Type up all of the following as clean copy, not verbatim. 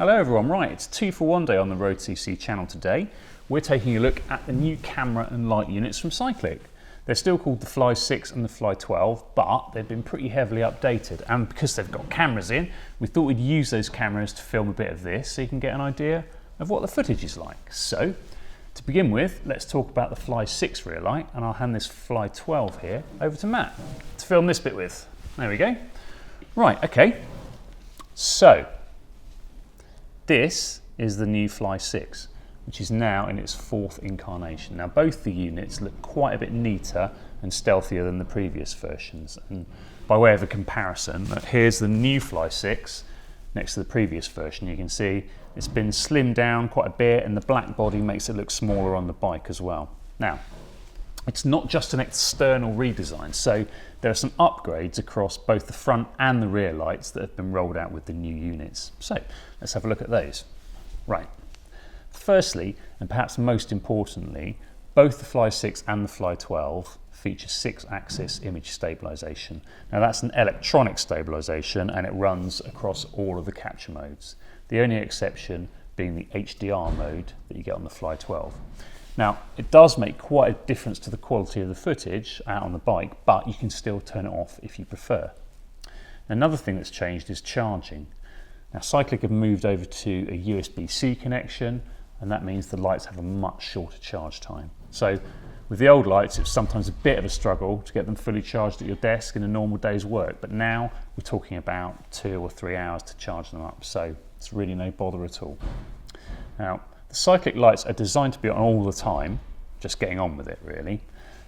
Hello everyone, right, it's 2 for 1 day on the road.cc channel today. We're taking a look at the new camera and light units from Cycliq. They're still called the Fly6 and the Fly12, but they've been pretty heavily updated, and because they've got cameras in, we thought we'd use those cameras to film a bit of this so you can get an idea of what the footage is like. So, to begin with, let's talk about the Fly6 rear light, and I'll hand this Fly12 here over to Matt to film this bit with. There we go. Right, okay. So, this is the new Fly6, which is now in its 4th incarnation. Now both the units look quite a bit neater and stealthier than the previous versions. And by way of a comparison, here's the new Fly6 next to the previous version. You can see it's been slimmed down quite a bit and the black body makes it look smaller on the bike as well. Now, it's not just an external redesign, so there are some upgrades across both the front and the rear lights that have been rolled out with the new units. So let's have a look at those. Right. Firstly, and perhaps most importantly, both the Fly6 and the Fly12 feature 6-axis image stabilisation. Now that's an electronic stabilisation and it runs across all of the capture modes. The only exception being the HDR mode that you get on the Fly12. Now, it does make quite a difference to the quality of the footage out on the bike, but you can still turn it off if you prefer. Another thing that's changed is charging. Now, Cycliq have moved over to a USB-C connection, and that means the lights have a much shorter charge time. So, with the old lights, it's sometimes a bit of a struggle to get them fully charged at your desk in a normal day's work, but now we're talking about 2 or 3 hours to charge them up, so it's really no bother at all. Now, the Cycliq lights are designed to be on all the time, just getting on with it really.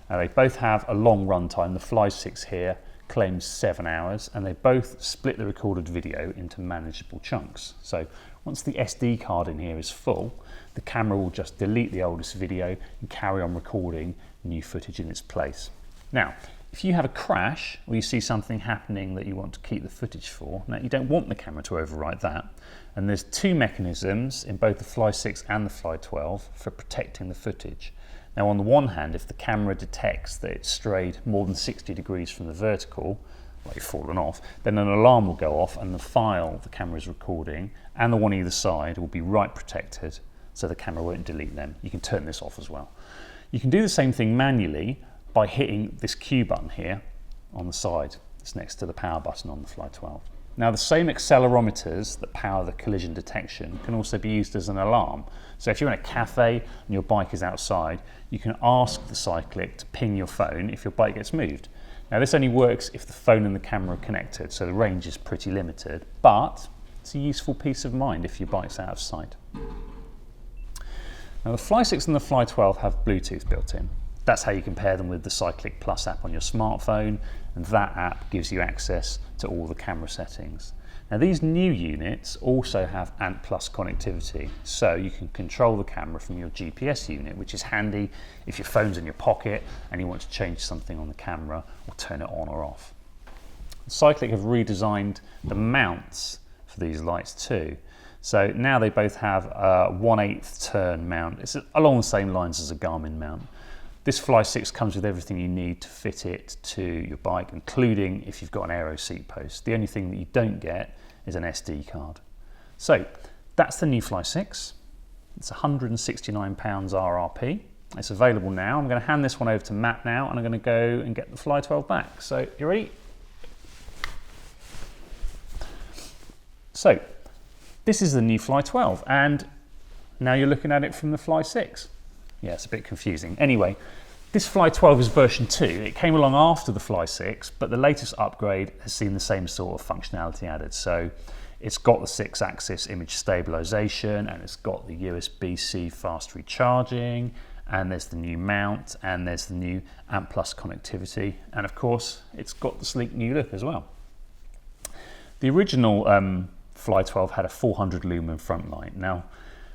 They both have a long run time. The Fly6 here claims 7 hours, and they both split the recorded video into manageable chunks. So once the SD card in here is full, the camera will just delete the oldest video and carry on recording new footage in its place. Now, if you have a crash or you see something happening that you want to keep the footage for, now you don't want the camera to overwrite that. And there's 2 mechanisms in both the Fly6 and the Fly12 for protecting the footage. Now on the one hand, if the camera detects that it's strayed more than 60 degrees from the vertical, like you've fallen off, then an alarm will go off and the file the camera is recording and the one either side will be right protected so the camera won't delete them. You can turn this off as well. You can do the same thing manually by hitting this Q button here on the side. It's next to the power button on the Fly12. Now the same accelerometers that power the collision detection can also be used as an alarm. So if you're in a cafe and your bike is outside, you can ask the Cycliq to ping your phone if your bike gets moved. Now this only works if the phone and the camera are connected, so the range is pretty limited, but it's a useful peace of mind if your bike's out of sight. Now the Fly6 and the Fly12 have Bluetooth built in. That's how you compare them with the Cycliq Plus app on your smartphone, and that app gives you access to all the camera settings. Now these new units also have ANT Plus connectivity, so you can control the camera from your GPS unit, which is handy if your phone's in your pocket and you want to change something on the camera or turn it on or off. Cycliq have redesigned the mounts for these lights too. So now they both have a 1/8 turn mount. It's along the same lines as a Garmin mount. This Fly6 comes with everything you need to fit it to your bike, including if you've got an aero seat post. The only thing that you don't get is an SD card. So that's the new Fly6. It's £169 RRP. It's available now. I'm going to hand this one over to Matt now, and I'm going to go and get the Fly12 back. So you ready? So this is the new Fly12, and now you're looking at it from the Fly6. Yeah, it's a bit confusing. Anyway, this Fly12 is version 2. It came along after the Fly6, but the latest upgrade has seen the same sort of functionality added. So it's got the 6-axis image stabilisation, and it's got the USB-C fast recharging, and there's the new mount, and there's the new ANT Plus connectivity, and of course, it's got the sleek new look as well. The original Fly12 had a 400 lumen front light. Now,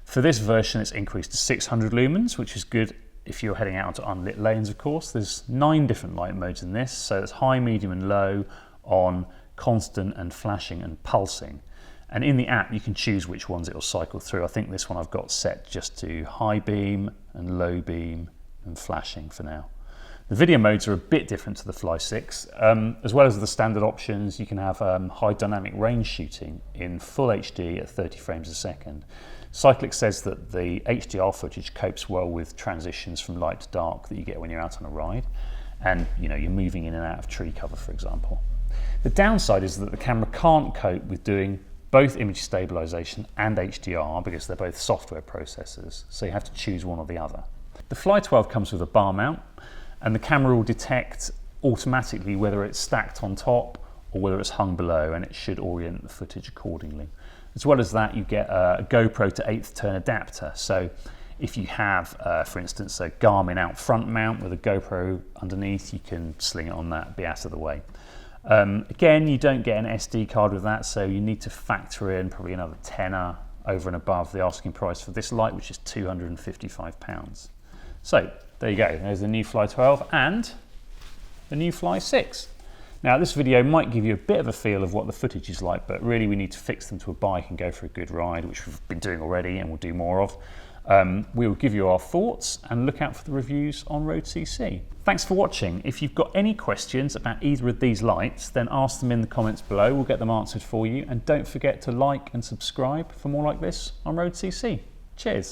for this version, it's increased to 600 lumens, which is good if you're heading out onto unlit lanes, of course. There's 9 different light modes in this, so it's high, medium and low, on, constant and flashing and pulsing. And in the app, you can choose which ones it will cycle through. I think this one I've got set just to high beam and low beam and flashing for now. The video modes are a bit different to the Fly6. As well as the standard options, you can have high dynamic range shooting in full HD at 30 frames a second. Cycliq says that the HDR footage copes well with transitions from light to dark that you get when you're out on a ride, and you're moving in and out of tree cover, for example. The downside is that the camera can't cope with doing both image stabilisation and HDR because they're both software processors, so you have to choose one or the other. The Fly12 comes with a bar mount, and the camera will detect automatically whether it's stacked on top or whether it's hung below, and it should orient the footage accordingly. As well as that, you get a GoPro to 8th turn adapter. So if you have, for instance, a Garmin out front mount with a GoPro underneath, you can sling it on that, be out of the way. Again, you don't get an SD card with that, so you need to factor in probably another tenner over and above the asking price for this light, which is £255. So there you go, there's the new Fly12 and the new Fly6. Now this video might give you a bit of a feel of what the footage is like, but really we need to fix them to a bike and go for a good ride, which we've been doing already and we'll do more of. We will give you our thoughts and look out for the reviews on road.cc. Thanks for watching. If you've got any questions about either of these lights, then ask them in the comments below. We'll get them answered for you. And don't forget to like and subscribe for more like this on road.cc. Cheers.